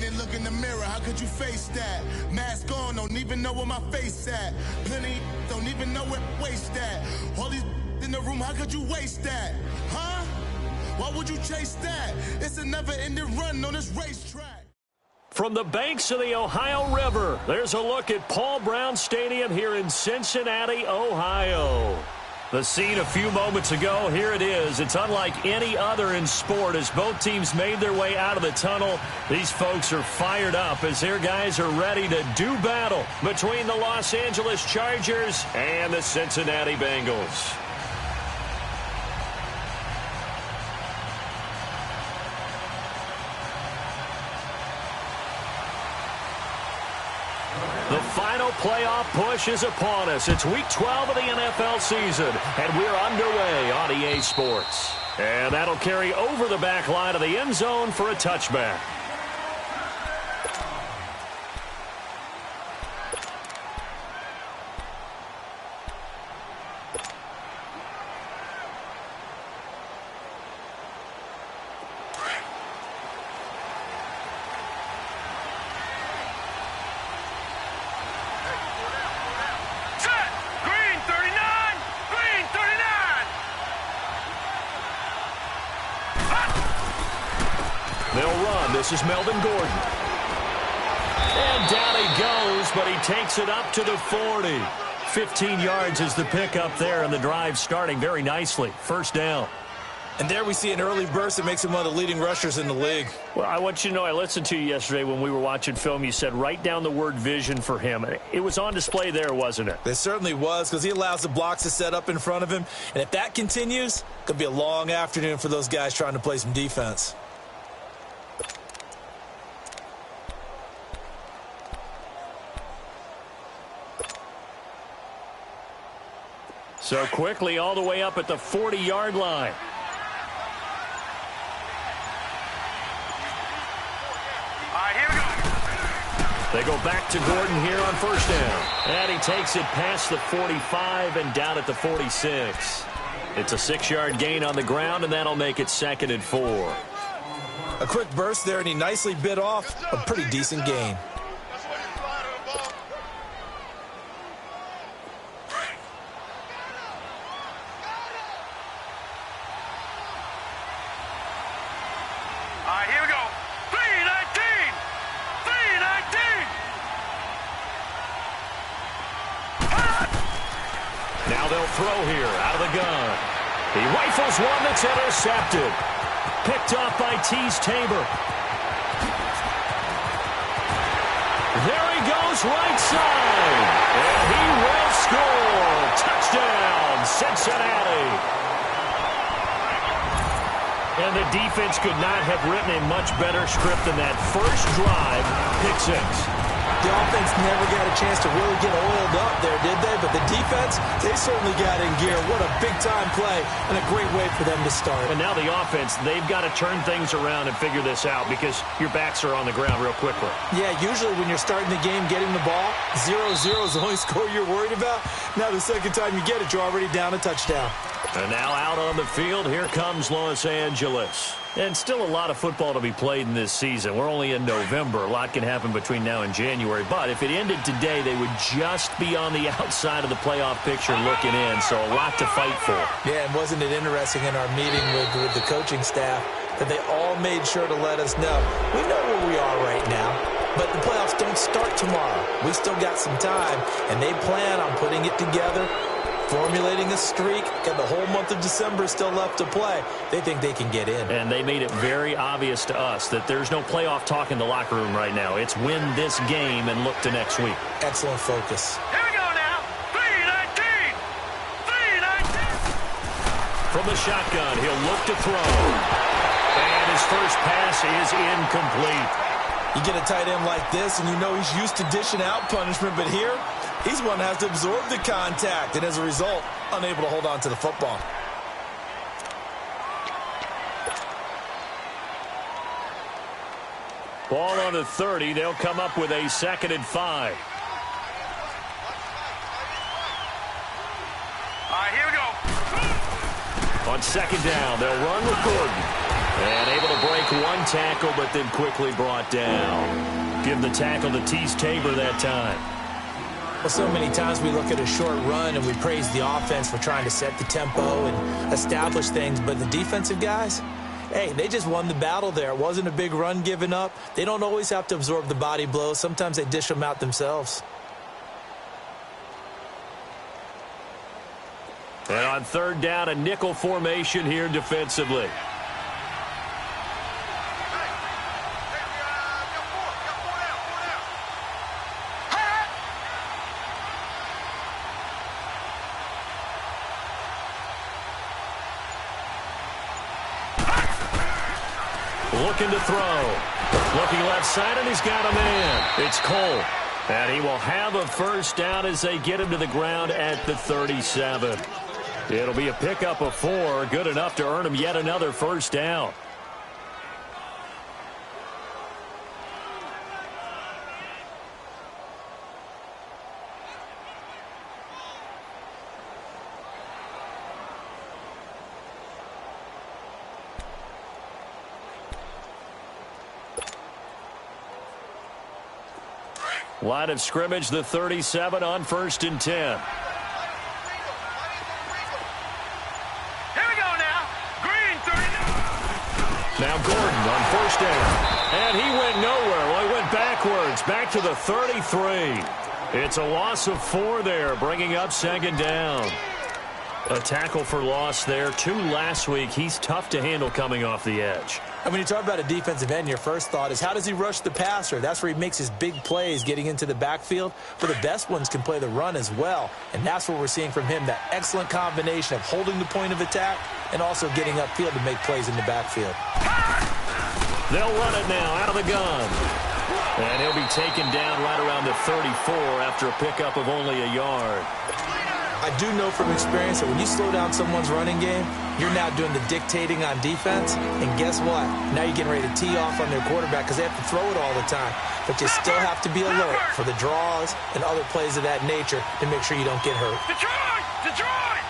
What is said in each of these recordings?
and look in the mirror, how could you face that? Mask on, don't even know where my face at. Plenty don't even know where waste at. All these in the room, how could you waste that? Huh? Why would you chase that? It's a never-ending run on this racetrack. From the banks of the Ohio River, there's a look at Paul Brown Stadium here in Cincinnati, Ohio. The scene a few moments ago, here it is. It's unlike any other in sport as both teams made their way out of the tunnel. These folks are fired up as their guys are ready to do battle between the Los Angeles Chargers and the Cincinnati Bengals. The final playoff push is upon us. It's Week 12 of the NFL season, and we're underway on EA Sports. And that'll carry over the back line of the end zone for a touchback. This is Melvin Gordon. And down he goes, but he takes it up to the 40. 15 yards is the pickup there, and the drive starting very nicely. First down. And there we see an early burst that makes him one of the leading rushers in the league. Well, I want you to know, I listened to you yesterday when we were watching film. You said write down the word vision for him. It was on display there, wasn't it? It certainly was, because he allows the blocks to set up in front of him. And if that continues, it could be a long afternoon for those guys trying to play some defense. So quickly all the way up at the 40-yard line. Here we go. They go back to Gordon here on first down. And he takes it past the 45 and down at the 46. It's a 6-yard gain on the ground, and that'll make it 2nd and 4. A quick burst there, and he nicely bit off a pretty decent gain. Here we go. 319. 319. Now they'll throw here out of the gun. He rifles one that's intercepted. Picked off by Tease Tabor. There he goes right side. And he will score. Touchdown, Cincinnati. And the defense could not have written a much better script than that first drive, pick 6. The offense never got a chance to really get oiled up there, did they? But the defense, they certainly got in gear. What a big-time play and a great way for them to start. And now the offense, they've got to turn things around and figure this out because your backs are on the ground real quickly. Yeah, usually when you're starting the game, getting the ball, 0-0 is the only score you're worried about. Now the second time you get it, you're already down a touchdown. And now out on the field, here comes Los Angeles. And still a lot of football to be played in this season. We're only in November. A lot can happen between now and January. But if it ended today, they would just be on the outside of the playoff picture looking in. So a lot to fight for. Yeah, and wasn't it interesting in our meeting with the coaching staff that they all made sure to let us know, we know where we are right now, but the playoffs don't start tomorrow. We still got some time, and they plan on putting it together, formulating a streak, and the whole month of December is still left to play. They think they can get in. And they made it very obvious to us that there's no playoff talk in the locker room right now. It's win this game and look to next week. Excellent focus. Here we go now. 319. 319. From the shotgun, he'll look to throw. And his first pass is incomplete. You get a tight end like this, and you know he's used to dishing out punishment, but here, he's one that has to absorb the contact, and as a result, unable to hold on to the football. Ball on the 30. They'll come up with a 2nd and 5. Here we go. On 2nd down, they'll run with Gordon. And able to break one tackle, but then quickly brought down. Give the tackle to Tease Tabor that time. Well, so many times we look at a short run and we praise the offense for trying to set the tempo and establish things, but the defensive guys, hey, they just won the battle there. It wasn't a big run given up. They don't always have to absorb the body blows. Sometimes they dish them out themselves. And on third down, a nickel formation here defensively. Looking to throw. Looking left side, and he's got a man. It's Cole. And he will have a first down as they get him to the ground at the 37. It'll be a pickup of 4. Good enough to earn him yet another first down. Line of scrimmage, the 37 on 1st and 10. Here we go now. Green 39. Now Gordon on 1st down. And he went nowhere. Well, he went backwards. Back to the 33. It's a loss of 4 there, bringing up 2nd down. A tackle for loss there. 2 last week. He's tough to handle coming off the edge. And when you talk about a defensive end, your first thought is how does he rush the passer? That's where he makes his big plays getting into the backfield. But the best ones can play the run as well. And that's what we're seeing from him, that excellent combination of holding the point of attack and also getting upfield to make plays in the backfield. They'll run it now out of the gun. And he'll be taken down right around the 34 after a pickup of only a yard. I do know from experience that when you slow down someone's running game, you're now doing the dictating on defense. And guess what? Now you're getting ready to tee off on their quarterback because they have to throw it all the time. But you still have to be alert for the draws and other plays of that nature to make sure you don't get hurt. Detroit! Detroit!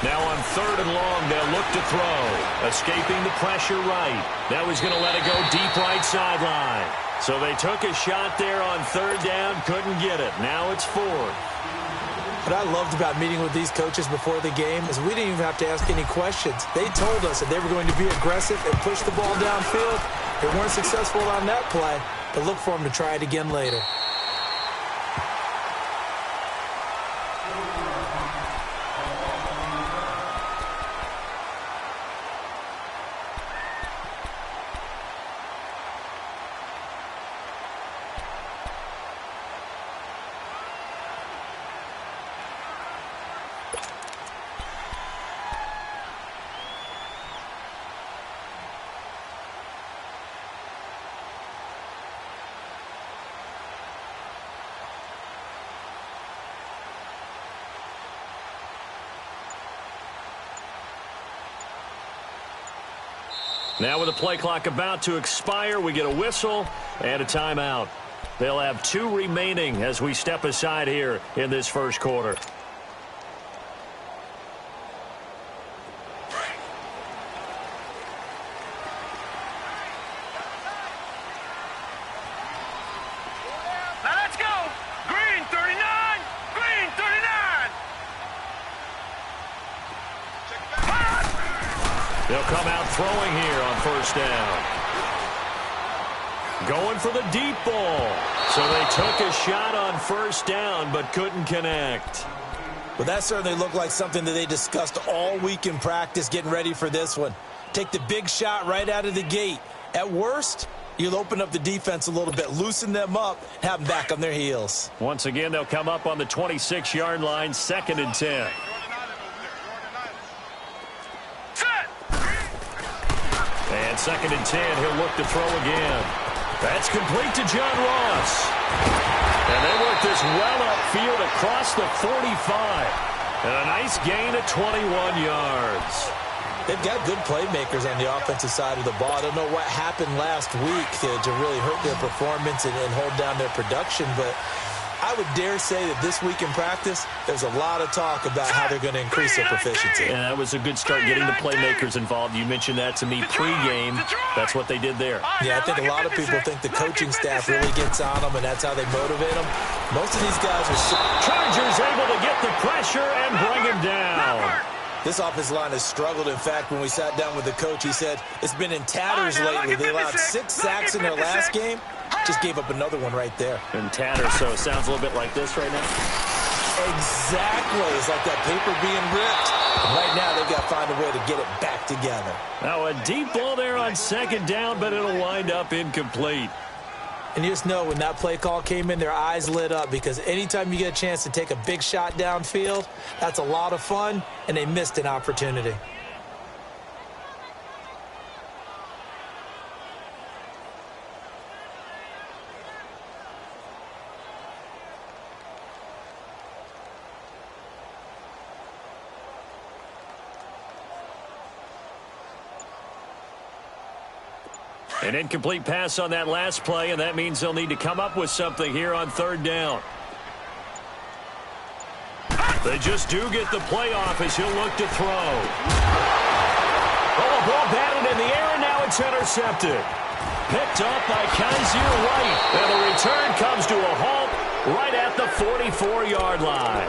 Now on 3rd and long, they'll look to throw. Escaping the pressure right. Now he's going to let it go deep right sideline. So they took a shot there on 3rd down, couldn't get it. Now it's 4th. What I loved about meeting with these coaches before the game is we didn't even have to ask any questions. They told us that they were going to be aggressive and push the ball downfield. They weren't successful on that play, but look for them to try it again later. Now with the play clock about to expire, we get a whistle and a timeout. They'll have 2 remaining as we step aside here in this first quarter. Now let's go. Green 39. Green 39. They'll come out throwing here on 1st down. Going for the deep ball. So they took a shot on 1st down but couldn't connect. Well, that certainly looked like something that they discussed all week in practice getting ready for this one. Take the big shot right out of the gate. At worst, you'll open up the defense a little bit, loosen them up, have them back on their heels. Once again, they'll come up on the 26-yard line, 2nd and 10. And 2nd and 10, he'll look to throw again. That's complete to John Ross. And they work this well upfield across the 45. And a nice gain of 21 yards. They've got good playmakers on the offensive side of the ball. I don't know what happened last week to really hurt their performance and hold down their production, but I would dare say that this week in practice, there's a lot of talk about how they're going to increase their proficiency. And that was a good start getting the playmakers involved. You mentioned that to me pregame. That's what they did there. Yeah, I think a lot of people think the coaching staff really gets on them, and that's how they motivate them. Most of these guys are... Chargers able to get the pressure and bring him down. This offensive line has struggled. In fact, when we sat down with the coach, he said it's been in tatters lately. They allowed 6 sacks in their last game. Just gave up another one right there. In tatters, so it sounds a little bit like this right now. Exactly. It's like that paper being ripped. And right now, they've got to find a way to get it back together. Now a deep ball there on second down, but it'll wind up incomplete. And you just know when that play call came in, their eyes lit up, because anytime you get a chance to take a big shot downfield, that's a lot of fun, and they missed an opportunity. An incomplete pass on that last play, and that means they'll need to come up with something here on third down. They just do get the play off as he'll look to throw. Oh, a ball batted in the air, and now it's intercepted. Picked up by Kaiser White, and the return comes to a halt right at the 44-yard line.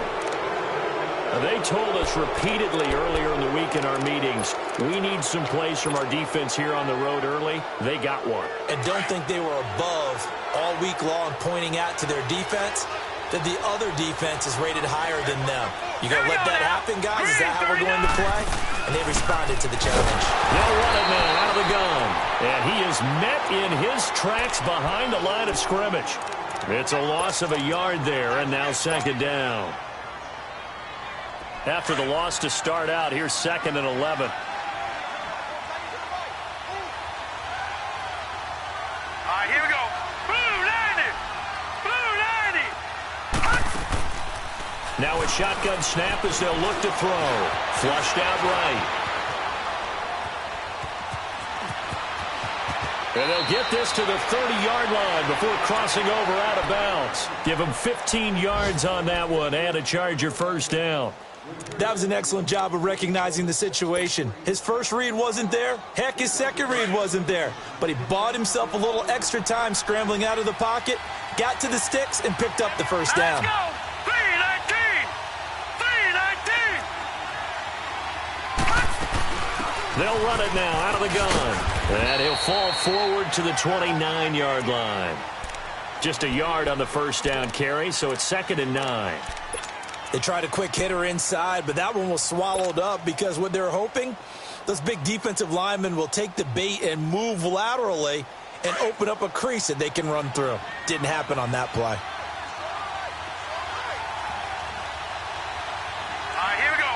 They told us repeatedly earlier in the week in our meetings, we need some plays from our defense here on the road early. They got one. And don't think they were above all week long pointing out to their defense that the other defense is rated higher than them. You going to let that happen, guys? Is that how we're going to play? And they responded to the challenge. They'll run it now out of the gun. And he is met in his tracks behind the line of scrimmage. It's a loss of a yard there, and now second down. After the loss to start out, here's 2nd and 11. All right, here we go. Blue 90. Blue 90. Now a shotgun snap as they'll look to throw. Flushed out right. And they'll get this to the 30-yard line before crossing over out of bounds. Give them 15 yards on that one and a Charger first down. That was an excellent job of recognizing the situation. His first read wasn't there. Heck, his second read wasn't there. But he bought himself a little extra time scrambling out of the pocket, got to the sticks, and picked up the first down. Let's go. 319. 319. They'll run it now out of the gun. And he'll fall forward to the 29-yard line. Just a yard on the first down carry, so it's 2nd and 9. They tried a quick hitter inside, but that one was swallowed up because what they're hoping, those big defensive linemen will take the bait and move laterally and open up a crease that they can run through. Didn't happen on that play. All right, here we go.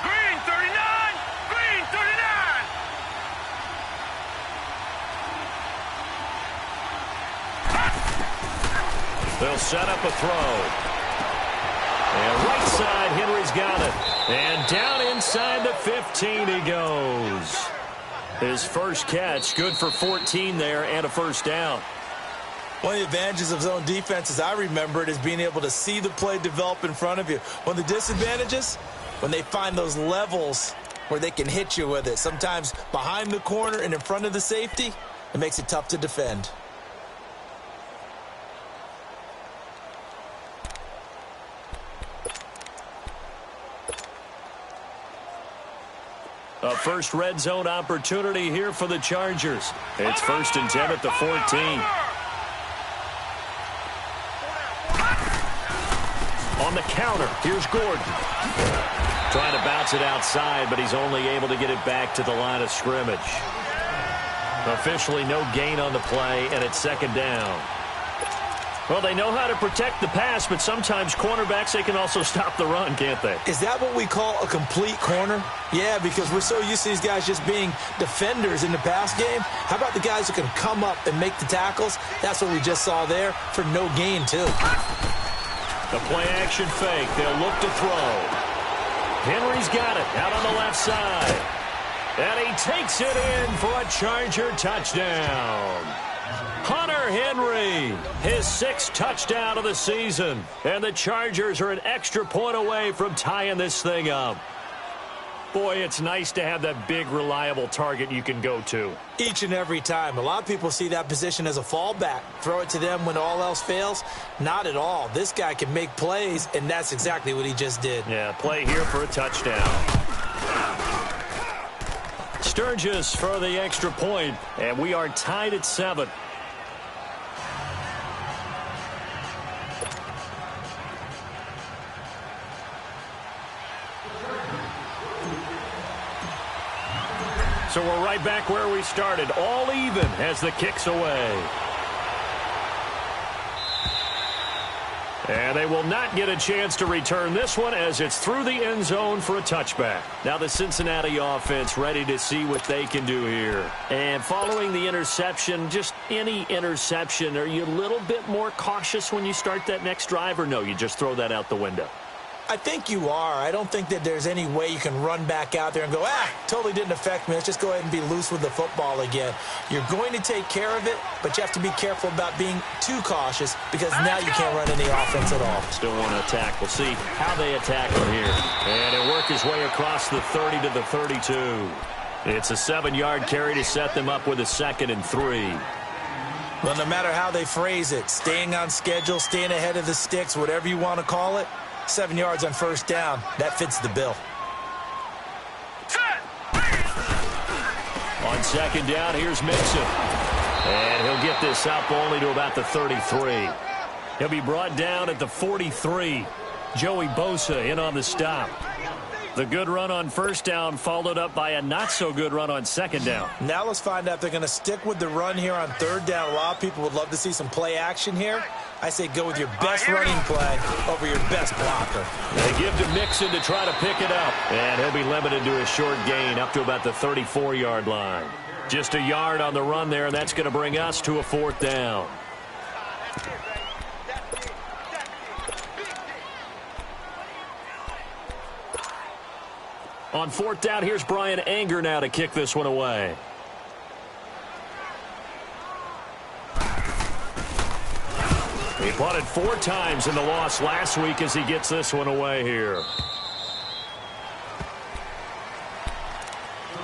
Green 39. Green 39. They'll set up a throw. And right side, Henry's got it. And down inside the 15 he goes. His first catch, good for 14 there and a first down. One of the advantages of zone defense, as I remember it, is being able to see the play develop in front of you. One of the disadvantages, when they find those levels where they can hit you with it. Sometimes behind the corner and in front of the safety, it makes it tough to defend. A first red zone opportunity here for the Chargers. It's 1st and 10 at the 14. On the counter, here's Gordon. Trying to bounce it outside, but he's only able to get it back to the line of scrimmage. Officially no gain on the play, and it's 2nd down. Well, they know how to protect the pass, but sometimes cornerbacks, they can also stop the run, can't they? Is that what we call a complete corner? Yeah, because we're so used to these guys just being defenders in the pass game. How about the guys who can come up and make the tackles? That's what we just saw there for no gain, too. The play-action fake. They'll look to throw. Henry's got it out on the left side. And he takes it in for a Charger touchdown. Hunter Henry, his 6th touchdown of the season. And the Chargers are an extra point away from tying this thing up. Boy, it's nice to have that big, reliable target you can go to. Each and every time. A lot of people see that position as a fallback. Throw it to them when all else fails. Not at all. This guy can make plays, and that's exactly what he just did. Yeah, play here for a touchdown. Sturgis for the extra point, and we are tied at 7. So we're right back where we started, all even as the kick's away. And they will not get a chance to return this one as it's through the end zone for a touchback. Now the Cincinnati offense ready to see what they can do here. And following the interception, just any interception, are you a little bit more cautious when you start that next drive, or no, you just throw that out the window? I think you are. I don't think that there's any way you can run back out there and go, totally didn't affect me. Let's just go ahead and be loose with the football again. You're going to take care of it, but you have to be careful about being too cautious because now you can't run any offense at all. Still want to attack. We'll see how they attack from here. And he'll work his way across the 30 to the 32. It's a 7-yard carry to set them up with a 2nd and 3. Well, no matter how they phrase it, staying on schedule, staying ahead of the sticks, whatever you want to call it, 7 yards on first down. That fits the bill. On 2nd down, here's Mixon. And he'll get this up only to about the 33. He'll be brought down at the 43. Joey Bosa in on the stop. The good run on first down followed up by a not-so-good run on 2nd down. Now let's find out if they're going to stick with the run here on 3rd down. A lot of people would love to see some play action here. I say go with your best running play over your best blocker. They give to Mixon to try to pick it up. And he'll be limited to a short gain up to about the 34-yard line. Just a yard on the run there, and that's going to bring us to a 4th down. On 4th down, here's Brian Anger now to kick this one away. He punted 4 times in the loss last week as he gets this one away here.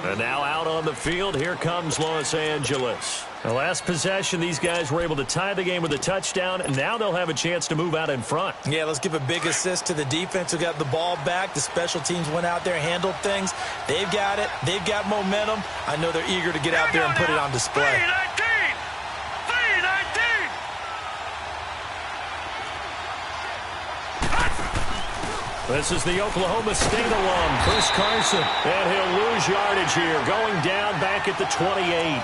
And now out on the field, here comes Los Angeles. The last possession, these guys were able to tie the game with a touchdown, and now they'll have a chance to move out in front. Yeah, let's give a big assist to the defense who got the ball back. The special teams went out there, handled things. They've got it. They've got momentum. I know they're eager to get out there and put it on display. 3-19! This is the Oklahoma State alum, Chris Carson. And he'll lose yardage here, going down back at the 28.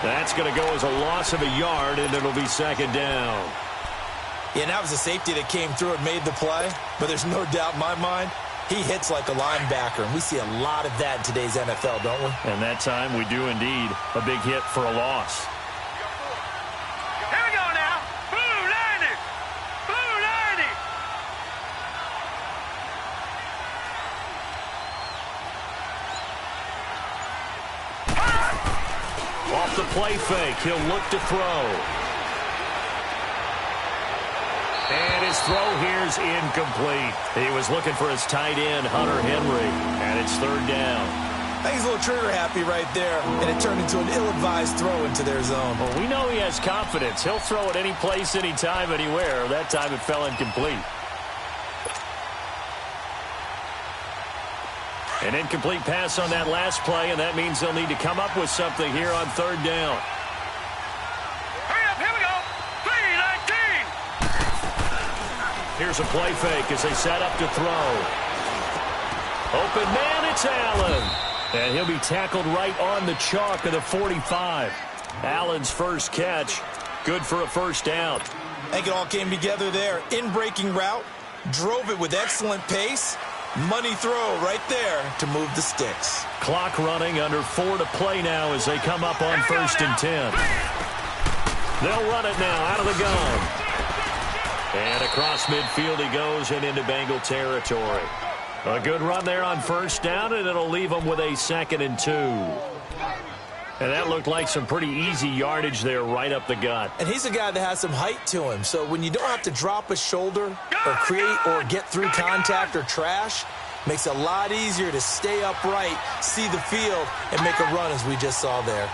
That's going to go as a loss of a yard, and it'll be 2nd down. Yeah, and that was a safety that came through and made the play. But there's no doubt in my mind, he hits like a linebacker. And we see a lot of that in today's NFL, don't we? And that time we do indeed. A big hit for a loss. Here we go now. Blue 90! Blue 90! Off the play fake, he'll look to throw. And his throw here's incomplete. He was looking for his tight end, Hunter Henry, and it's 3rd down. I think he's a little trigger happy right there, and it turned into an ill-advised throw into their zone. Well, we know he has confidence. He'll throw it any place, anytime, anywhere. That time it fell incomplete. An incomplete pass on that last play, and that means they'll need to come up with something here on 3rd down. Hurry up, here we go. 3-19! Here's a play fake as they set up to throw. Open man, it's Allen. And he'll be tackled right on the chalk of the 45. Allen's first catch, good for a 1st down. I think it all came together there. In-breaking route, drove it with excellent pace. Money throw right there to move the sticks. Clock running, under 4 to play now as they come up on 1st and 10. They'll run it now out of the gun. And across midfield he goes and into Bengal territory. A good run there on 1st down, and it'll leave them with a 2nd and 2. And that looked like some pretty easy yardage there right up the gut. And he's a guy that has some height to him. So when you don't have to drop a shoulder or create or get through contact or trash, makes it a lot easier to stay upright, see the field, and make a run as we just saw there.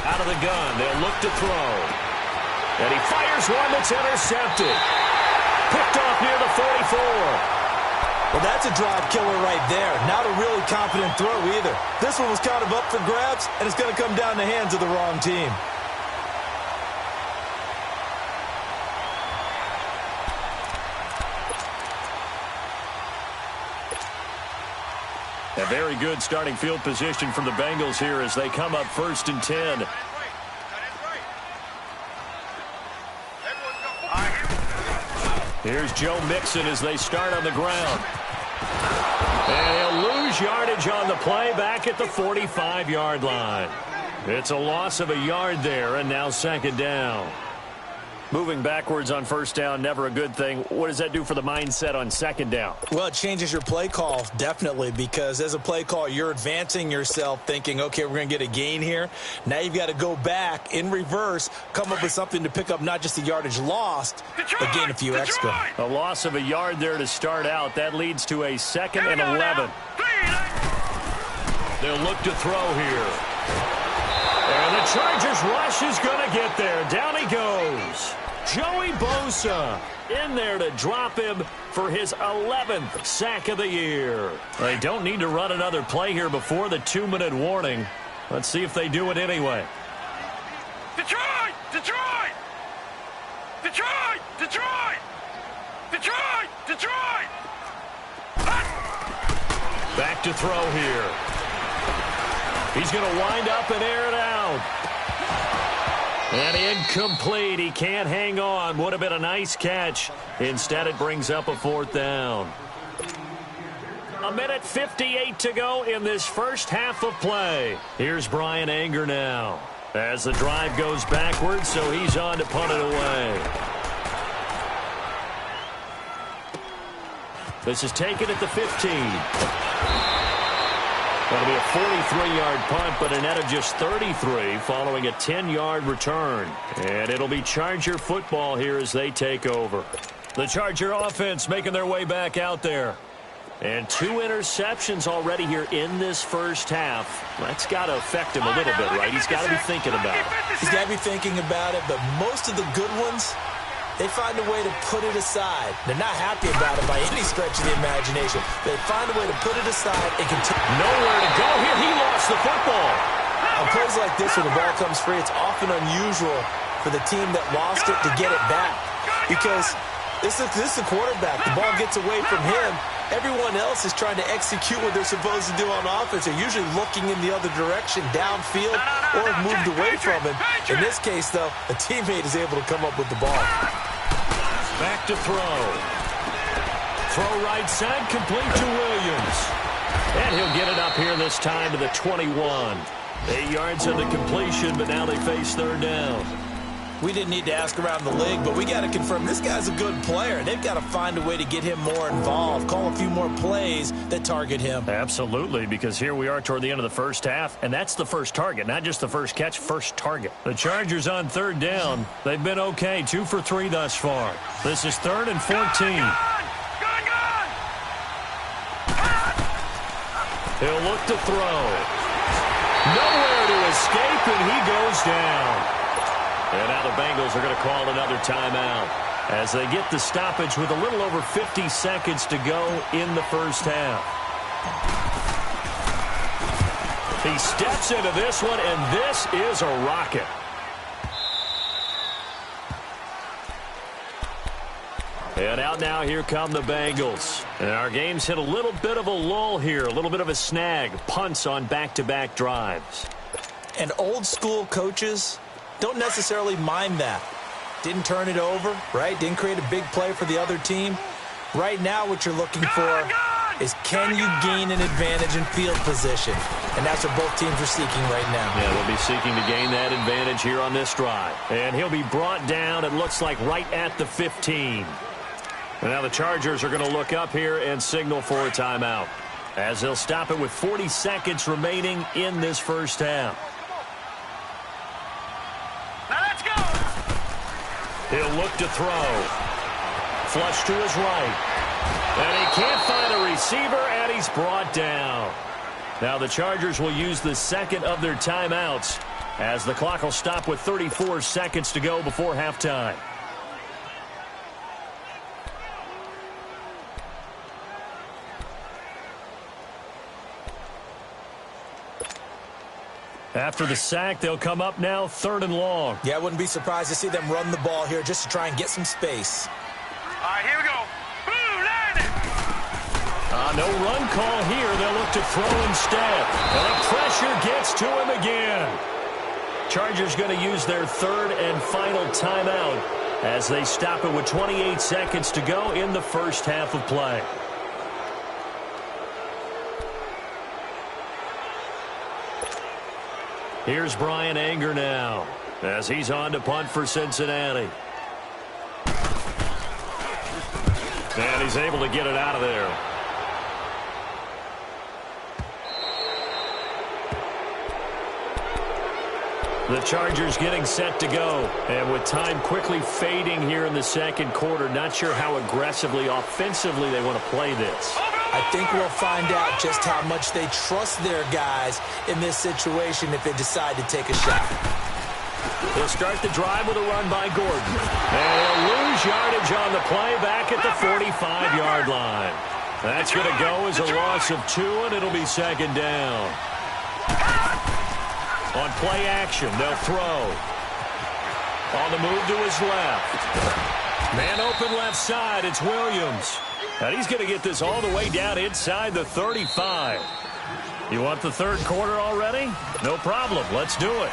Out of the gun, they'll look to throw. And he fires one that's intercepted. Picked off near the 44. Well, that's a drive killer right there. Not a really confident throw either. This one was kind of up for grabs, and it's going to come down the hands of the wrong team. A very good starting field position from the Bengals here as they come up 1st and 10. Here's Joe Mixon as they start on the ground. And he'll lose yardage on the play back at the 45-yard line. It's a loss of a yard there, and now 2nd down. Moving backwards on 1st down, never a good thing. What does that do for the mindset on 2nd down? Well, it changes your play call, definitely, because as a play call, you're advancing yourself thinking, okay, we're going to get a gain here. Now you've got to go back in reverse, come up with something to pick up not just the yardage lost, but gain a few extra. A loss of a yard there to start out. That leads to a 2nd and 11. They'll look to throw here. And the Chargers rush is going to get there. Down he goes. Joey Bosa in there to drop him for his 11th sack of the year. They don't need to run another play here before the 2-minute warning. Let's see if they do it anyway. Detroit! Detroit! Detroit! Detroit! Detroit! Detroit! Back to throw here. He's going to wind up and air it out. And incomplete. He can't hang on. Would have been a nice catch. Instead, it brings up a 4th down. 1:58 to go in this first half of play. Here's Brian Anger now. As the drive goes backwards, so he's on to punt it away. This is taken at the 15. That'll be a 43-yard punt, but a net of just 33 following a 10-yard return. And it'll be Charger football here as they take over. The Charger offense making their way back out there. And 2 interceptions already here in this first half. That's got to affect him a little bit, right? He's got to be thinking about it. He's got to be thinking about it, but most of the good ones, they find a way to put it aside. They're not happy about it by any stretch of the imagination. They find a way to put it aside and continue. Nowhere to go here. He lost the football. On plays like this where the ball comes free, it's often unusual for the team that lost it to get it back. Because this is the quarterback. The ball gets away from him. Everyone else is trying to execute what they're supposed to do on offense. They're usually looking in the other direction, downfield, or have moved away from him. In this case, though, a teammate is able to come up with the ball. Back to throw. Throw right side, complete to Williams. And he'll get it up here this time to the 21. 8 yards on the completion, but now they face 3rd down. We didn't need to ask around the league, but we got to confirm this guy's a good player. They've got to find a way to get him more involved, call a few more plays that target him. Absolutely, because here we are toward the end of the first half, and that's the first target, not just the first catch, first target. The Chargers on 3rd down. They've been okay, 2 for 3 thus far. This is 3rd and 14. He'll look to throw. Nowhere to escape, and he goes down. And now the Bengals are going to call another timeout as they get the stoppage with a little over 50 seconds to go in the first half. He steps into this one, and this is a rocket. And out now, here come the Bengals. And our game's hit a little bit of a lull here, a little bit of a snag. Punts on back-to-back drives. And old school coaches don't necessarily mind that. Didn't turn it over, right? Didn't create a big play for the other team. Right now what you're looking for is can you gain an advantage in field position? And that's what both teams are seeking right now. Yeah, they'll be seeking to gain that advantage here on this drive. And he'll be brought down, it looks like, right at the 15. And now the Chargers are going to look up here and signal for a timeout. as they'll stop it with 40 seconds remaining in this first half. Now let's go. He'll look to throw. Flush to his right. And he can't find a receiver, and he's brought down. Now the Chargers will use the second of their timeouts as the clock will stop with 34 seconds to go before halftime. After the sack, they'll come up now 3rd and long. Yeah, I wouldn't be surprised to see them run the ball here just to try and get some space. All right, here we go. Boom, land it. No run call here. They'll look to throw instead. And the pressure gets to him again. Chargers going to use their 3rd and final timeout as they stop it with 28 seconds to go in the first half of play. Here's Brian Anger now as he's on to punt for Cincinnati. And he's able to get it out of there. The Chargers getting set to go. And with time quickly fading here in the second quarter, not sure how aggressively, offensively they want to play this. I think we'll find out just how much they trust their guys in this situation if they decide to take a shot. They'll start the drive with a run by Gordon. And he'll lose yardage on the play back at the 45-yard line. That's going to go as a loss of 2, and it'll be second down. On play action, they'll throw. On the move to his left. Man open left side, it's Williams. And he's going to get this all the way down inside the 35. You want the third quarter already? No problem. Let's do it.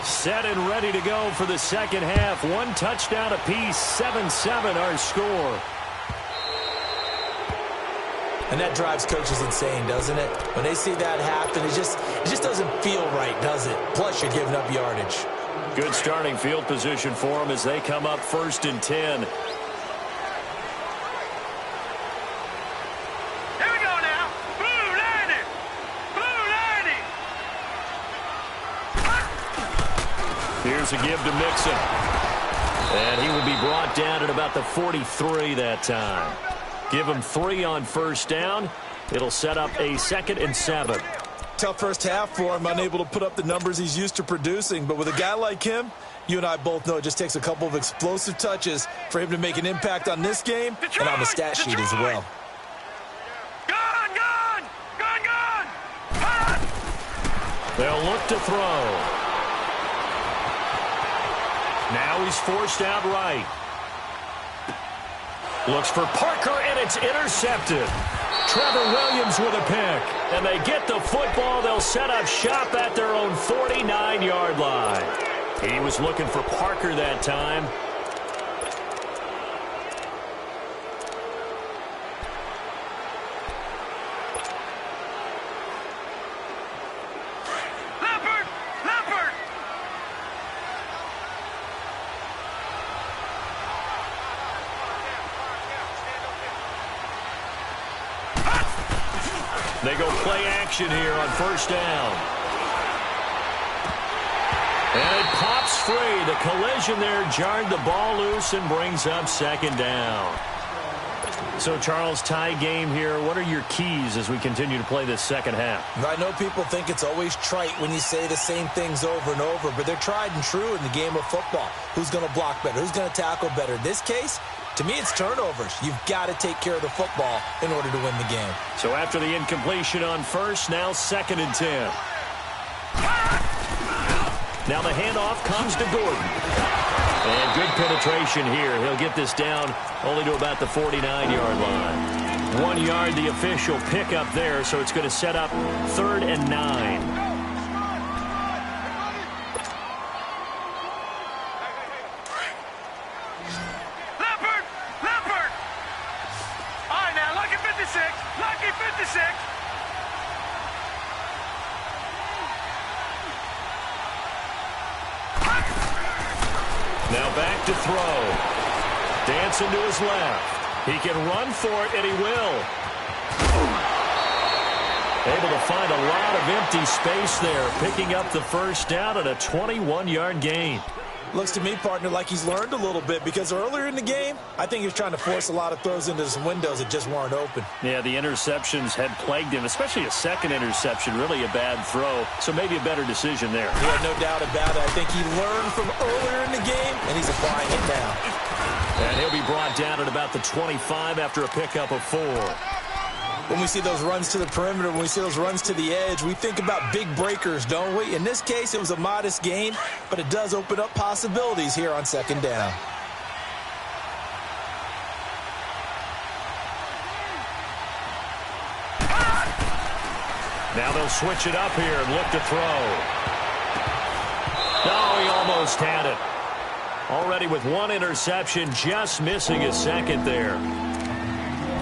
Set and ready to go for the second half. 1 touchdown apiece, 7-7 our score. And that drives coaches insane, doesn't it? When they see that happen, it just doesn't feel right, does it? Plus, you're giving up yardage. Good starting field position for them as they come up 1st and 10. Here we go now. Blue landing. Blue landing. Here's a give to Mixon. And he will be brought down at about the 43 that time. Give him 3 on first down. It'll set up a 2nd and 7. Tough first half for him, unable to put up the numbers he's used to producing. But with a guy like him, you and I both know it just takes a couple of explosive touches for him to make an impact on this game and on the stat sheet as well. Gone, gone, gone, gone. They'll look to throw. Now he's forced out right. Looks for Parker, and it's intercepted. Trevor Williams with a pick. And they get the football. They'll set up shop at their own 49-yard line. He was looking for Parker that time. Leopard, leopard. They go play action here on first down. And it pops free. The collision there jarred the ball loose and brings up second down. So, Charles, tie game here. What are your keys as we continue to play this second half? I know people think it's always trite when you say the same things over and over, but they're tried and true in the game of football. Who's going to block better? Who's going to tackle better? In this case, to me, it's turnovers. You've got to take care of the football in order to win the game. So after the incompletion on first, now 2nd and 10. Now the handoff comes to Gordon. And good penetration here. He'll get this down only to about the 49-yard line. 1 yard, the official pickup there, so it's going to set up 3rd and 9. Now back to throw. Dancing to his left. He can run for it, and he will. Able to find a lot of empty space there, picking up the first down and a 21-yard gain. Looks to me, partner, like he's learned a little bit, because earlier in the game, I think he was trying to force a lot of throws into some windows that just weren't open. Yeah, the interceptions had plagued him, especially a second interception, really a bad throw, so maybe a better decision there. Yeah, no doubt about it. I think he learned from earlier in the game, and he's applying it now. And he'll be brought down at about the 25 after a pickup of 4. When we see those runs to the perimeter, when we see those runs to the edge, we think about big breakers, don't we? In this case, it was a modest gain, but it does open up possibilities here on second down. Now they'll switch it up here and look to throw. No, he almost had it. Already with one interception, just missing a second there.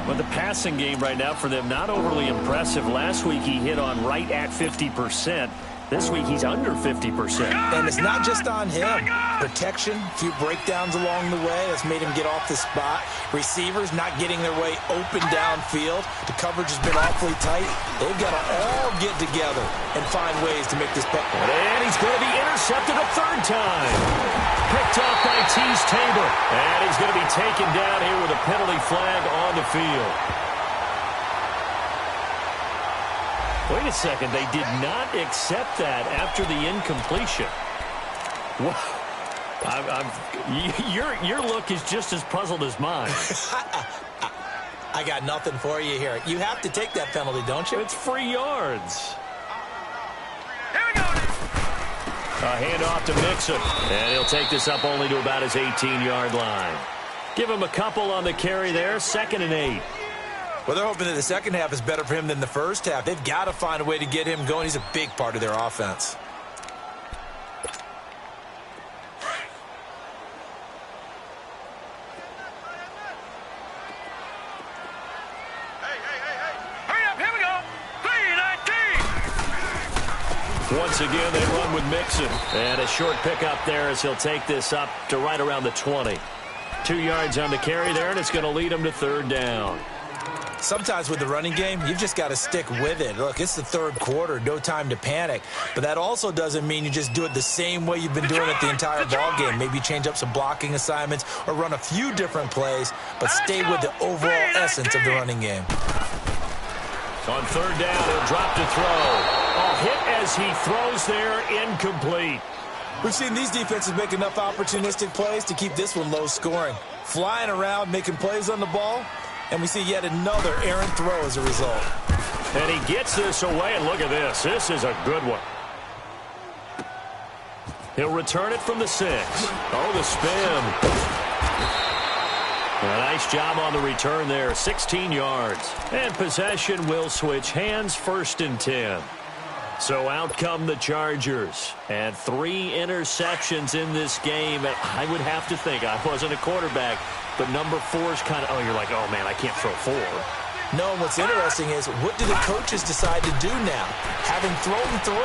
But the passing game right now for them, not overly impressive. Last week he hit on right at 50%. This week he's under 50%. And it's not just on him. Protection, a few breakdowns along the way. That's made him get off the spot. Receivers not getting their way open downfield. The coverage has been awfully tight. They've got to all get together and find ways to make this putt. And he's going to be intercepted a third time. Picked off by Tease Tabor. And he's going to be taken down here with a penalty flag on the field. Wait a second. They did not accept that after the incompletion. Wow. Your look is just as puzzled as mine. I got nothing for you here. You have to take that penalty, don't you? It's free yards. Here we go. A handoff to Mixon. And he'll take this up only to about his 18-yard line. Give him a couple on the carry there. 2nd and 8. Well, they're hoping that the second half is better for him than the first half. They've got to find a way to get him going. He's a big part of their offense. Hurry up, here we go. 3-19. Once again, they run with Mixon. And a short pickup there as he'll take this up to right around the 20. 2 yards on the carry there, and it's going to lead him to third down. Sometimes with the running game, you've just got to stick with it. Look, it's the third quarter, no time to panic. But that also doesn't mean you just do it the same way you've been doing it the entire ball game. Maybe change up some blocking assignments or run a few different plays, but stay with the overall essence of the running game. On third down, he'll drop to throw. A hit as he throws there, incomplete. We've seen these defenses make enough opportunistic plays to keep this one low scoring. Flying around, making plays on the ball. And we see yet another errant throw as a result. And he gets this away, and look at this. This is a good one. He'll return it from the 6. Oh, the spin. A nice job on the return there. 16 yards. And possession will switch hands, 1st and 10. So out come the Chargers. And 3 interceptions in this game. And I would have to think, I wasn't a quarterback, but number 4 is kind of, you're like, oh, man, I can't throw 4. No, what's interesting is, what do the coaches decide to do now? Having thrown 3,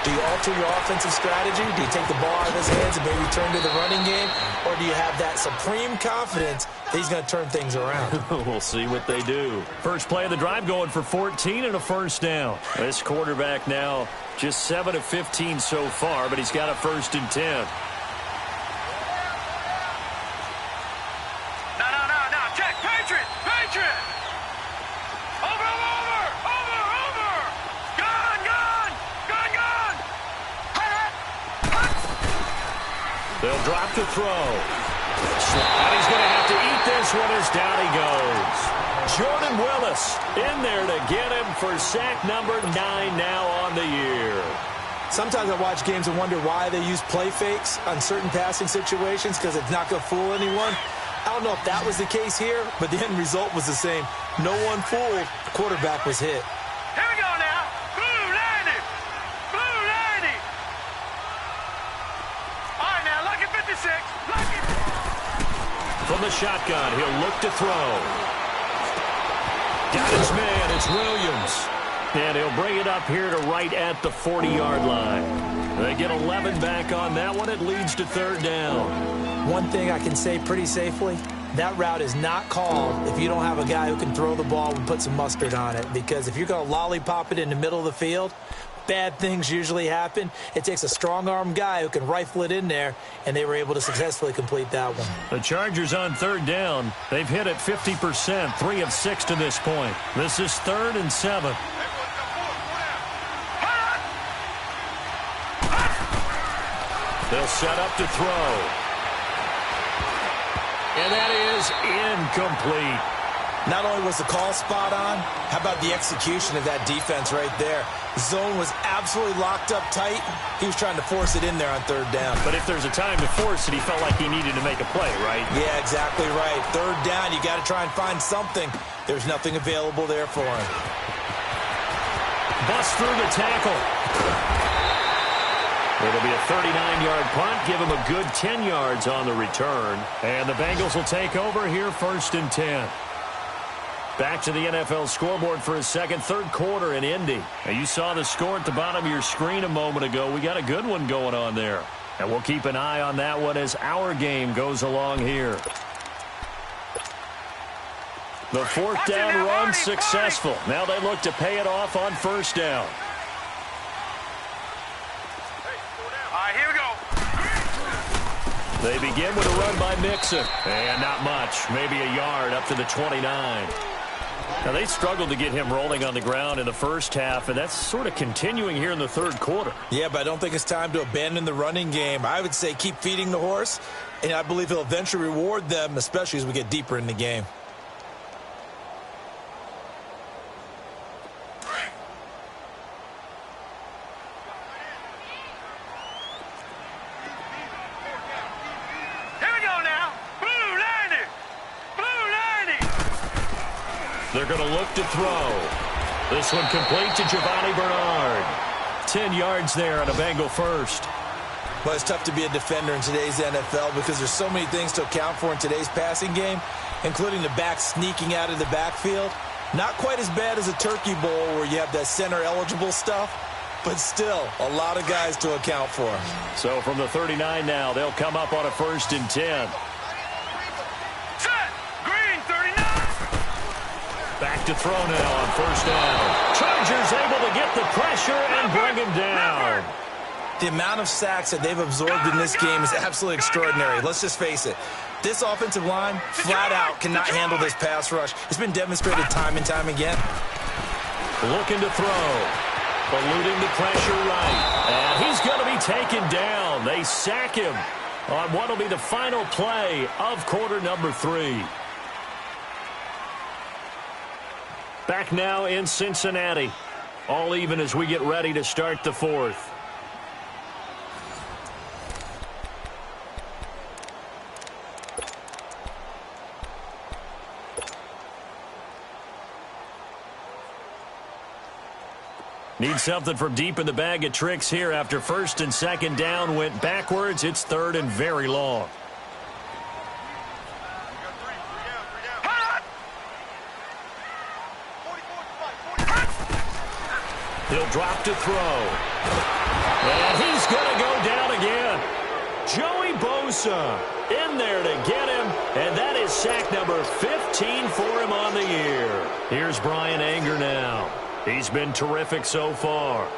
do you alter your offensive strategy? Do you take the ball out of his hands and maybe turn to the running game? Or do you have that supreme confidence that he's going to turn things around? We'll see what they do. First play of the drive going for 14 and a first down. This quarterback now just 7 of 15 so far, but he's got a 1st and 10. No. Check. Patriot. Over. Gone. They'll drop to throw. And he's going to have to eat this one as down he goes. Jordan Willis in there to get him for sack number 9 now on the year. Sometimes I watch games and wonder why they use play fakes on certain passing situations, because it's not going to fool anyone. I don't know if that was the case here, but the end result was the same. No one fooled. The quarterback was hit. Here we go now. Blue 90. All right, now, lucky 56. Lucky. From the shotgun, he'll look to throw. Got his man. It's Williams. And he'll bring it up here to right at the 40-yard line. They get 11 back on that one. It leads to third down. One thing I can say pretty safely, that route is not called if you don't have a guy who can throw the ball and put some mustard on it. Because if you're going to lollipop it in the middle of the field, bad things usually happen. It takes a strong-arm guy who can rifle it in there, and they were able to successfully complete that one. The Chargers on third down. They've hit it 50%, 3 of 6 to this point. This is 3rd and 7. They'll set up to throw. And that is incomplete. Not only was the call spot on, how about the execution of that defense right there? The zone was absolutely locked up tight. He was trying to force it in there on third down. But if there's a time to force it, he felt like he needed to make a play, right? Yeah, exactly right. Third down, you got to try and find something. There's nothing available there for him. Bust through the tackle. It'll be a 39-yard punt. Give him a good 10 yards on the return. And the Bengals will take over here 1st and 10. Back to the NFL scoreboard for a third quarter in Indy. Now, you saw the score at the bottom of your screen a moment ago. We got a good one going on there. And we'll keep an eye on that one as our game goes along here. The 4th down run successful. Now they look to pay it off on 1st down. All right, here we go. They begin with a run by Mixon. And not much. Maybe a yard up to the 29. Now, they struggled to get him rolling on the ground in the first half, and that's sort of continuing here in the third quarter. Yeah, but I don't think it's time to abandon the running game. I would say keep feeding the horse, and I believe he'll eventually reward them, especially as we get deeper in the game. They're going to look to throw. This one complete to Giovanni Bernard. 10 yards there on a Bengal first. Well, it's tough to be a defender in today's NFL because there's so many things to account for in today's passing game, including the back sneaking out of the backfield. Not quite as bad as a turkey bowl where you have that center-eligible stuff, but still a lot of guys to account for. So from the 39 now, they'll come up on a 1st and 10. Back to throw now on 1st down. Chargers able to get the pressure and bring him down. The amount of sacks that they've absorbed in this game is absolutely extraordinary. Let's just face it. This offensive line, flat out, cannot handle this pass rush. It's been demonstrated time and time again. Looking to throw. Eluding the pressure right. And he's going to be taken down. They sack him on what will be the final play of quarter number 3. Back now in Cincinnati. All even as we get ready to start the 4th. Need something from deep in the bag of tricks here after 1st and 2nd down went backwards. It's 3rd and very long. He'll drop to throw. And he's going to go down again. Joey Bosa in there to get him. And that is sack number 15 for him on the year. Here's Brian Anger now. He's been terrific so far.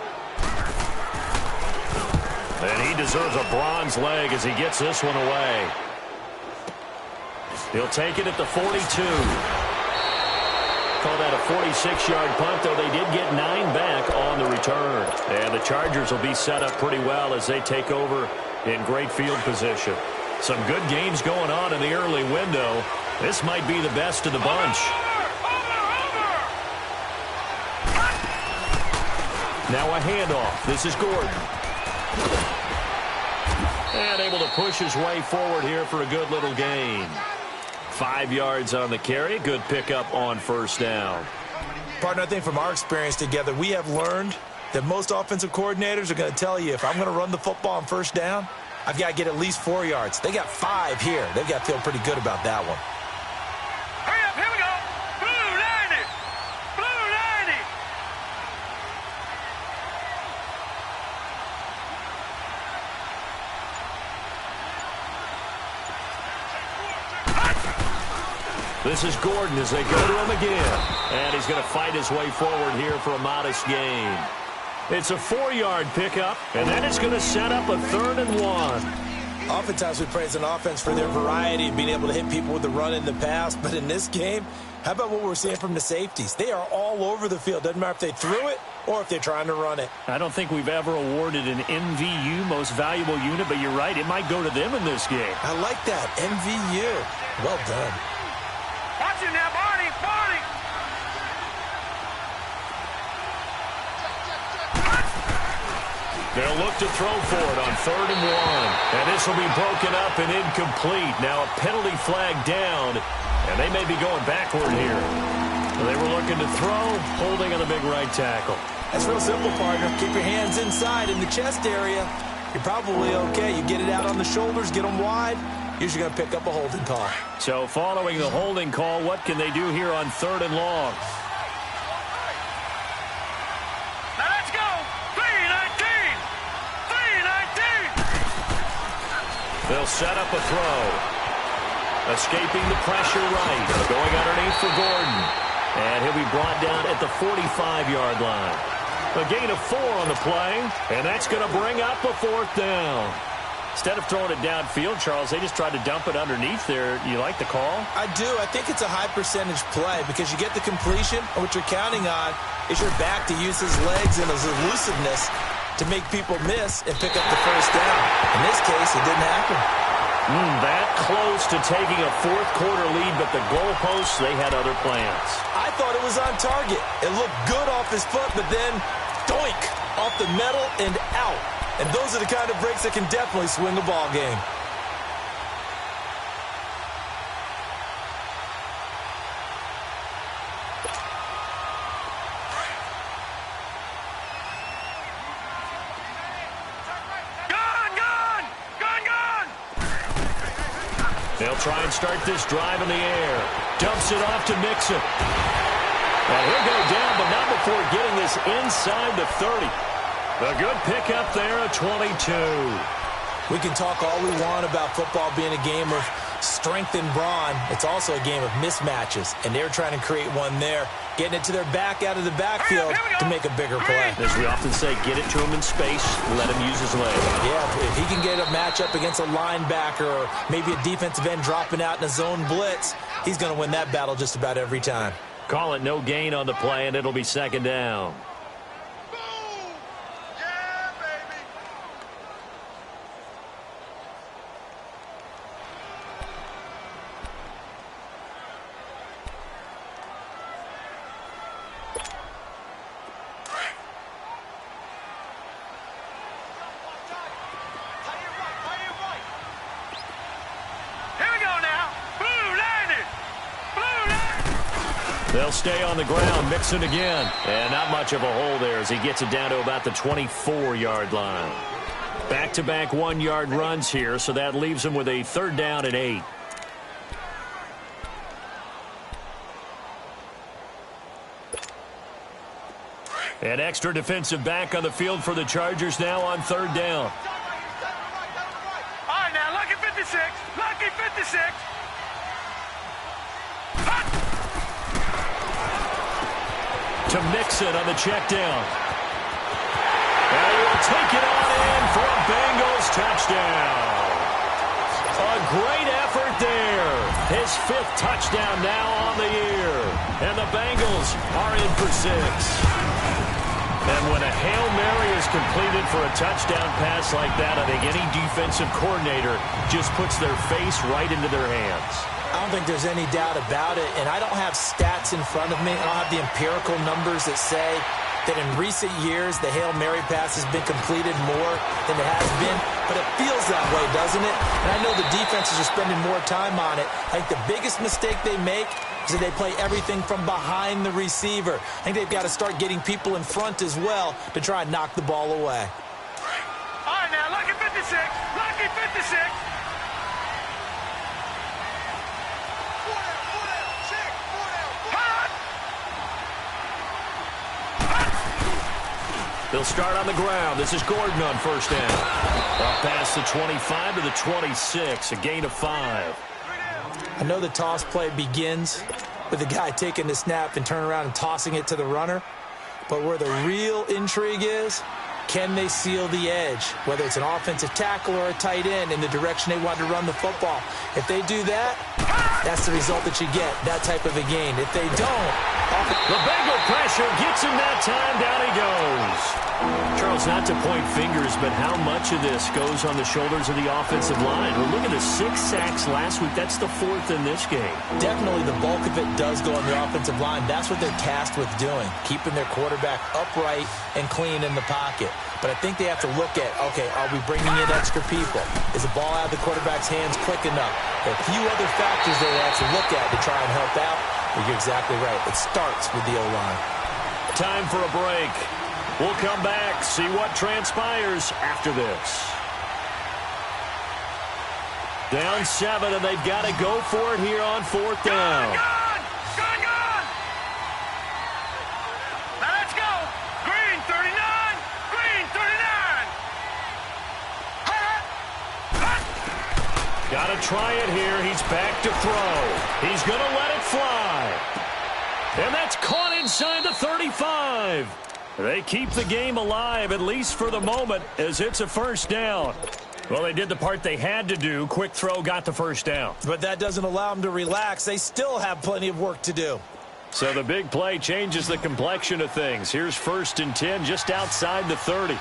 And he deserves a bronze leg as he gets this one away. He'll take it at the 42. Call that a 46-yard punt, though they did get 9 back on the return. And the Chargers will be set up pretty well as they take over in great field position. Some good games going on in the early window. This might be the best of the bunch. Now a handoff. This is Gordon. And able to push his way forward here for a good little gain. 5 yards on the carry. Good pickup on 1st down. Partner, I think from our experience together, we have learned that most offensive coordinators are going to tell you, if I'm going to run the football on 1st down, I've got to get at least 4 yards. They got 5 here. They've got to feel pretty good about that one. Hurry up, here we go. Blue 90. Blue 90. This is Gordon as they go to him again. And he's going to fight his way forward here for a modest gain. It's a 4-yard pickup, and then it's going to set up a 3rd and 1. Oftentimes we praise an offense for their variety of being able to hit people with the run in the pass. But in this game, how about what we're seeing from the safeties? They are all over the field. Doesn't matter if they threw it or if they're trying to run it. I don't think we've ever awarded an MVU, most valuable unit, but you're right. It might go to them in this game. I like that. MVU. Well done. Watch it now, Barney. Barney. They'll look to throw for it on 3rd and 1. And this will be broken up and incomplete. Now a penalty flag down, and they may be going backward here. They were looking to throw, holding on the big right tackle. That's real simple, partner. Keep your hands inside in the chest area. You're probably okay. You get it out on the shoulders, get them wide. Usually going to pick up a holding call. So following the holding call, what can they do here on 3rd and long? Now let's go. 3-19. 3-19. They'll set up a throw. Escaping the pressure right. Going underneath for Gordon. And he'll be brought down at the 45-yard line. A gain of 4 on the play, and that's going to bring up a 4th down. Instead of throwing it downfield, Charles, they just tried to dump it underneath there. You like the call? I do. I think it's a high-percentage play because you get the completion, and what you're counting on is your back to use his legs and his elusiveness to make people miss and pick up the 1st down. In this case, it didn't happen. That close to taking a 4th quarter lead, but the goalposts, they had other plans. I thought it was on target. It looked good off his foot, but then doink, off the metal and out. And those are the kind of breaks that can definitely swing a ball game. They'll try and start this drive in the air. Dumps it off to Mixon. And he'll go down, but not before getting this inside the 30. A good pickup there at 22. We can talk all we want about football being a game of strength and brawn. It's also a game of mismatches, and they're trying to create one there, getting it to their back out of the backfield to make a bigger play. As we often say, get it to him in space, let him use his leg. Yeah, if he can get a matchup against a linebacker or maybe a defensive end dropping out in a zone blitz, he's going to win that battle just about every time. Call it no gain on the play, and it'll be 2nd down. They'll stay on the ground, Mixon again. And not much of a hole there as he gets it down to about the 24-yard line. Back-to-back 1-yard runs here, so that leaves him with a 3rd down and 8. An extra defensive back on the field for the Chargers now on 3rd down. All right, now, lucky 56. Lucky 56. To Mixon on the check down. And he will take it on in for a Bengals touchdown. A great effort there. His 5th touchdown now on the year. And the Bengals are in for 6. And when a Hail Mary is completed for a touchdown pass like that, I think any defensive coordinator just puts their face right into their hands. I don't think there's any doubt about it, and I don't have stats in front of me. I don't have the empirical numbers that say that in recent years the Hail Mary pass has been completed more than it has been, but it feels that way, doesn't it? And I know the defenses are spending more time on it. I think the biggest mistake they make is that they play everything from behind the receiver. I think they've got to start getting people in front as well to try and knock the ball away. All right, now, lucky 56. Lucky 56. They'll start on the ground. This is Gordon on 1st down. Up past the 25 to the 26, a gain of 5. I know the toss play begins with the guy taking the snap and turning around and tossing it to the runner. But where the real intrigue is, can they seal the edge, whether it's an offensive tackle or a tight end, in the direction they want to run the football? If they do that, that's the result that you get, that type of a gain. If they don't... The Bengal pressure gets him that time. Down he goes. Charles, not to point fingers, but how much of this goes on the shoulders of the offensive line? Well, look at the 6 sacks last week. That's the 4th in this game. Definitely the bulk of it does go on the offensive line. That's what they're tasked with doing, keeping their quarterback upright and clean in the pocket. But I think they have to look at, okay, are we bringing in extra people? Is the ball out of the quarterback's hands quick enough? There are a few other factors they have to look at to try and help out. But you're exactly right. It starts with the O-line. Time for a break. We'll come back, see what transpires after this. Down 7, and they've got to go for it here on 4th down. Gone! Now let's go! Green 39! Green 39! Got to try it here. He's back to throw. He's going to let it fly. And that's caught inside the 35. They keep the game alive, at least for the moment, as it's a 1st down. Well, they did the part they had to do. Quick throw got the 1st down. But that doesn't allow them to relax. They still have plenty of work to do. So the big play changes the complexion of things. Here's 1st and 10 just outside the 30.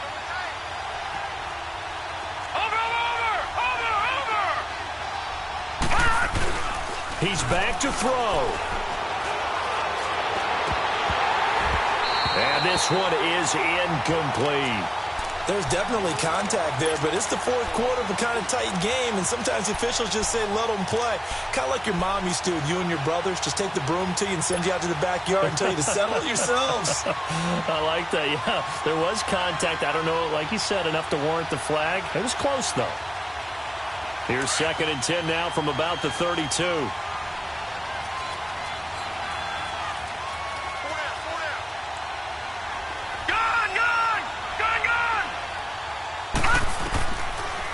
He's back to throw. And this one is incomplete. There's definitely contact there, but it's the 4th quarter of a kind of tight game, and sometimes the officials just say, let them play. Kind of like your mom used to with you and your brothers. Just take the broom to you and send you out to the backyard and tell you to settle it yourselves. I like that, yeah. There was contact. I don't know, like you said, enough to warrant the flag. It was close, though. Here's 2nd and 10 now from about the 32.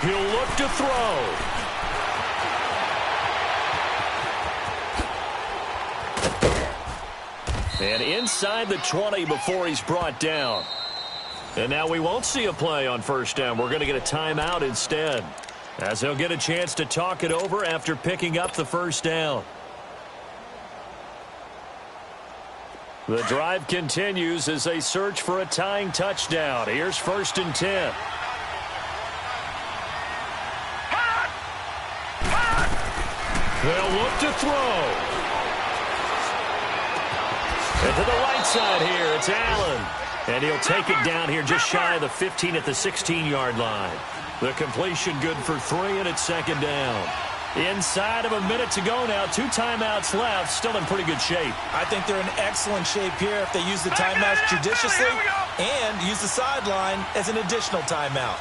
He'll look to throw. And inside the 20 before he's brought down. And now we won't see a play on 1st down. We're going to get a timeout instead, as he'll get a chance to talk it over after picking up the 1st down. The drive continues as they search for a tying touchdown. Here's 1st and 10. They'll look to throw. And to the right side here, it's Allen. And he'll take it down here just shy of the 15 at the 16-yard line. The completion good for 3, and it's 2nd down. Inside of a minute to go now. 2 timeouts left. Still in pretty good shape. I think they're in excellent shape here if they use the timeouts judiciously and use the sideline as an additional timeout.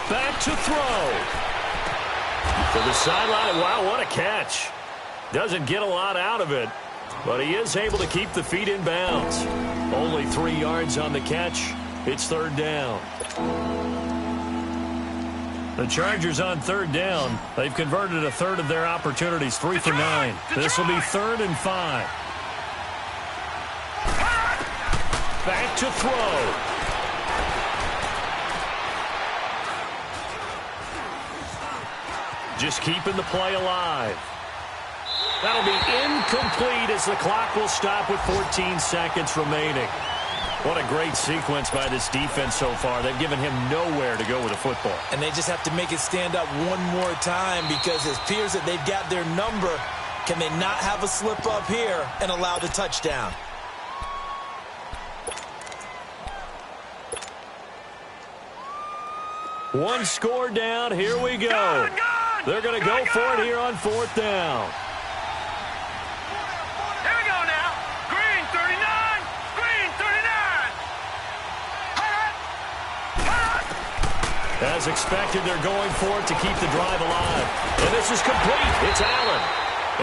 Back to throw. To the sideline. Wow, what a catch. Doesn't get a lot out of it, but he is able to keep the feet in bounds. Only 3 yards on the catch. It's 3rd down. The Chargers on 3rd down. They've converted a third of their opportunities, 3 for 9. This will be 3rd and 5. Back to throw. Just keeping the play alive. That'll be incomplete as the clock will stop with 14 seconds remaining. What a great sequence by this defense so far. They've given him nowhere to go with the football. And they just have to make it stand up one more time, because it appears that they've got their number. Can they not have a slip up here and allow the touchdown? One score down. Here we go. They're going to go for it here on 4th down. Here we go now. Green 39. Green 39. As expected, they're going for it to keep the drive alive. And this is complete. It's Allen.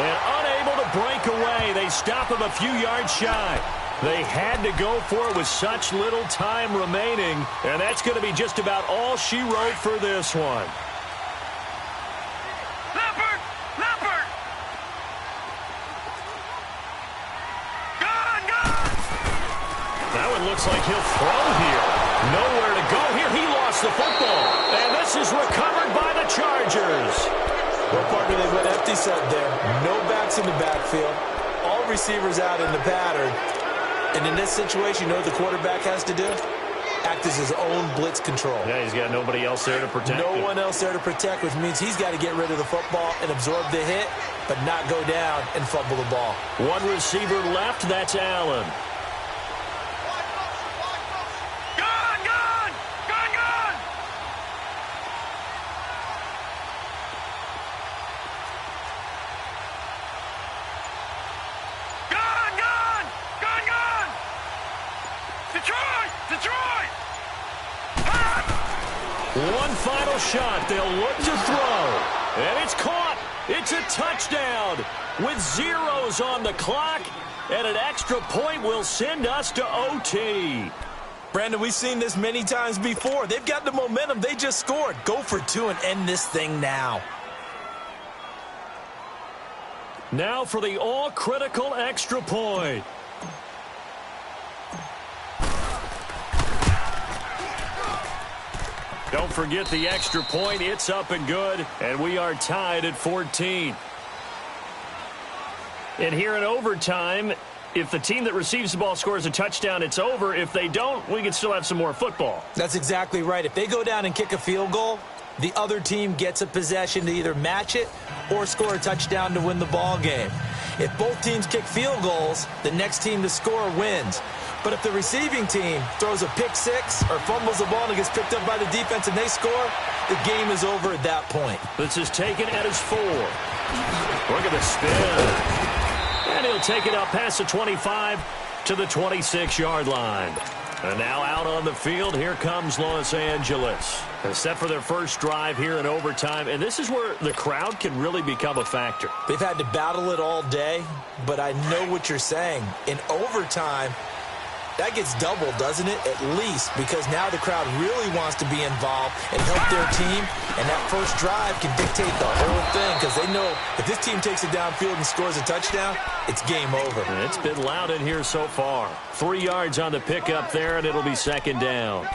And unable to break away. They stop him a few yards shy. They had to go for it with such little time remaining. And that's going to be just about all she wrote for this one. Level looks like he'll throw here. Nowhere to go here. He lost the football. And this is recovered by the Chargers. Well, partner, they went empty set there. No backs in the backfield. All receivers out in the pattern. And in this situation, you know what the quarterback has to do? Act as his own blitz control. Yeah, he's got nobody else there to protect him. No one else there to protect, which means he's got to get rid of the football and absorb the hit, but not go down and fumble the ball. One receiver left, that's Allen. One final shot. They'll look to throw. And it's caught. It's a touchdown with zeros on the clock. And an extra point will send us to OT. Brandon, we've seen this many times before. They've got the momentum. They just scored. Go for two and end this thing now. Now for the all-critical extra point. Don't forget the extra point. It's up and good, and we are tied at 14. And here in overtime, if the team that receives the ball scores a touchdown, it's over. If they don't, we can still have some more football. That's exactly right. If they go down and kick a field goal, the other team gets a possession to either match it or score a touchdown to win the ball game. If both teams kick field goals, the next team to score wins. But if the receiving team throws a pick six or fumbles the ball and it gets picked up by the defense and they score, the game is over at that point. This is taken at his 4. Look at the spin. And he'll take it up past the 25 to the 26-yard line. And now out on the field, here comes Los Angeles. They're set for their first drive here in overtime, and this is where the crowd can really become a factor. They've had to battle it all day, but I know what you're saying. In overtime, that gets doubled, doesn't it? At least, because now the crowd really wants to be involved and help their team, and that first drive can dictate the whole thing because they know if this team takes it downfield and scores a touchdown, it's game over. And it's been loud in here so far. 3 yards on the pickup there, and it'll be second down.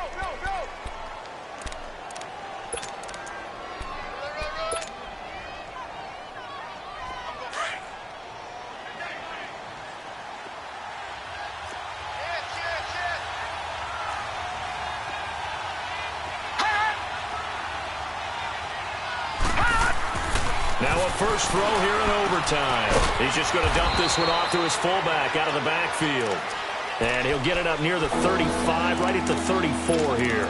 First throw here in overtime. He's just going to dump this one off to his fullback out of the backfield. And he'll get it up near the 35, right at the 34 here.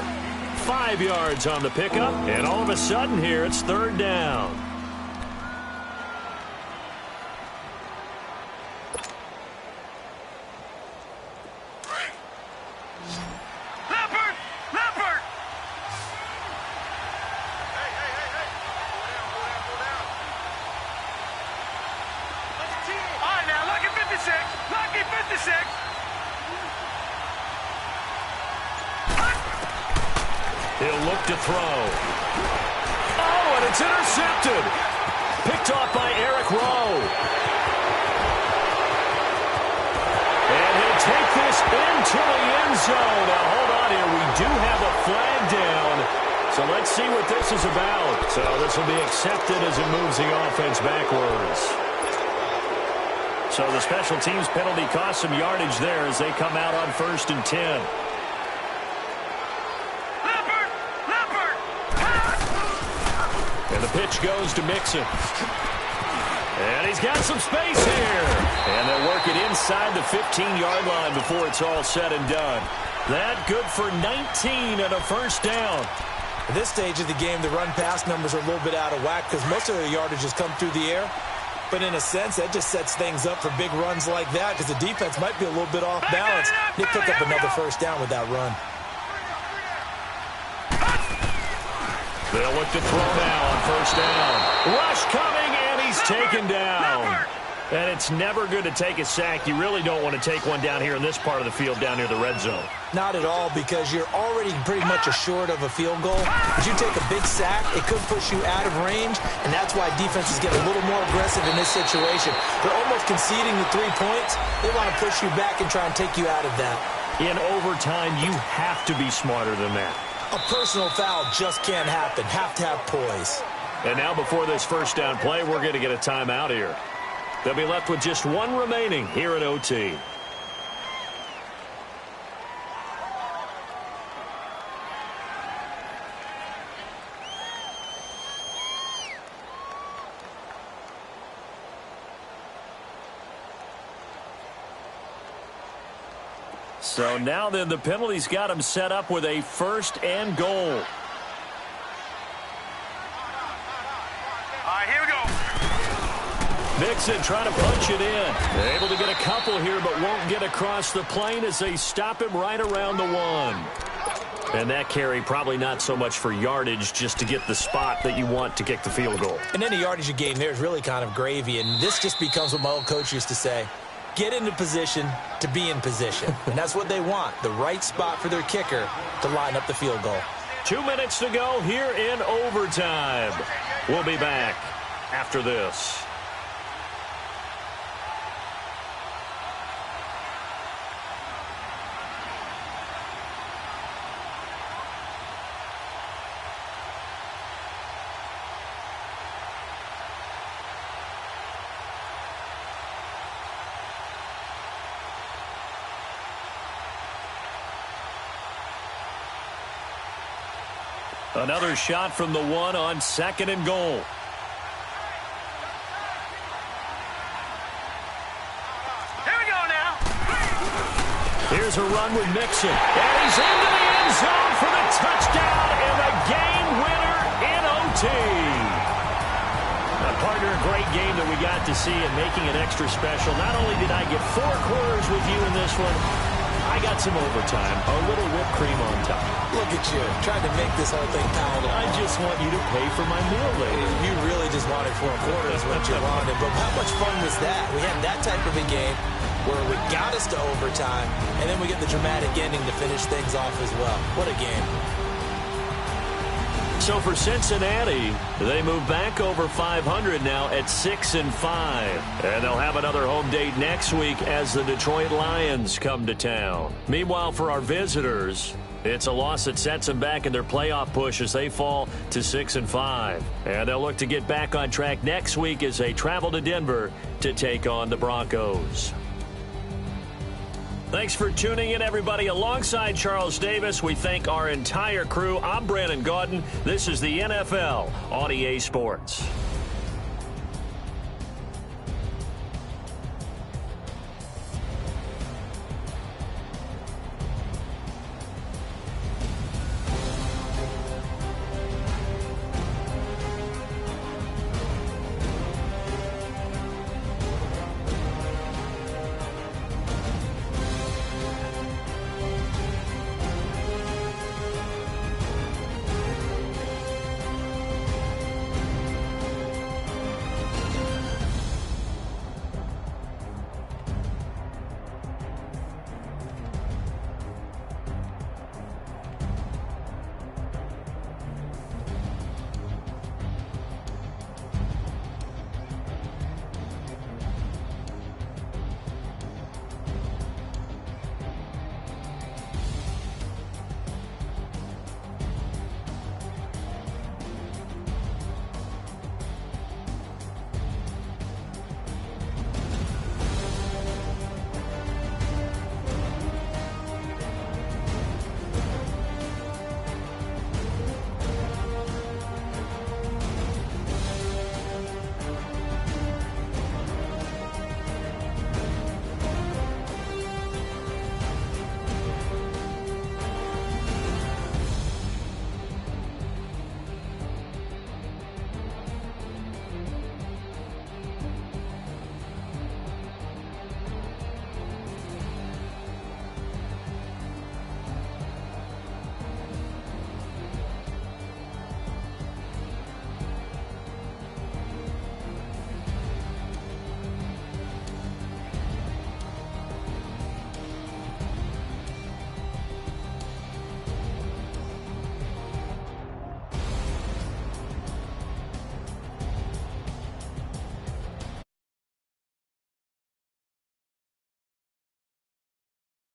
5 yards on the pickup, and all of a sudden here, it's third down. He'll look to throw. Oh, and it's intercepted. Picked off by Eric Rowe. And he'll take this into the end zone. Now, hold on here. We do have a flag down. So let's see what this is about. So this will be accepted as it moves the offense backwards. So the special teams penalty cost some yardage there as they come out on 1st and 10. And the pitch goes to Mixon. And he's got some space here. And they'll work it inside the 15-yard line before it's all said and done. That good for 19 and a first down. At this stage of the game, the run-pass numbers are a little bit out of whack because most of the yardage has come through the air. But in a sense, that just sets things up for big runs like that because the defense might be a little bit off balance. They pick up another first down with that run. They'll look to throw now on first down. Rush coming, and he's taken down. And it's never good to take a sack. You really don't want to take one down here in this part of the field down near the red zone. Not at all, because you're already pretty much assured of a field goal. If you take a big sack, it could push you out of range, and that's why defenses get a little more aggressive in this situation. They're almost conceding the 3 points. They want to push you back and try and take you out of that. In overtime, you have to be smarter than that. A personal foul just can't happen. Have to have poise. And now before this first down play, we're going to get a timeout here. They'll be left with just one remaining here at OT. So now then, the penalty's got him set up with a first and goal. All right, here we go. Mixon trying to punch it in. They're able to get a couple here, but won't get across the plane as they stop him right around the 1. And that carry probably not so much for yardage, just to get the spot that you want to kick the field goal. And any yardage you gain there is really kind of gravy, and this just becomes what my old coach used to say. Get into position to be in position. And that's what they want, the right spot for their kicker to line up the field goal. 2 minutes to go here in overtime. We'll be back after this. Another shot from the 1 on second and goal. Here we go now. Here's a run with Mixon. And he's into the end zone for the touchdown and the game winner in OT. Partner, a great game that we got to see and making it extra special. Not only did I get 4 quarters with you in this one, I got some overtime, a little whipped cream on top. Look at you, trying to make this whole thing palatable. I just want you to pay for my meal later. You really just wanted 4 quarters what you wanted. But how much fun was that? We had that type of a game where we got us to overtime, and then we get the dramatic ending to finish things off as well. What a game. So for Cincinnati, they move back over 500 now at 6-5. And they'll have another home date next week as the Detroit Lions come to town. Meanwhile, for our visitors, it's a loss that sets them back in their playoff push as they fall to 6-5. And they'll look to get back on track next week as they travel to Denver to take on the Broncos. Thanks for tuning in, everybody. Alongside Charles Davis, we thank our entire crew. I'm Brandon Gaudin. This is the NFL on EA Sports.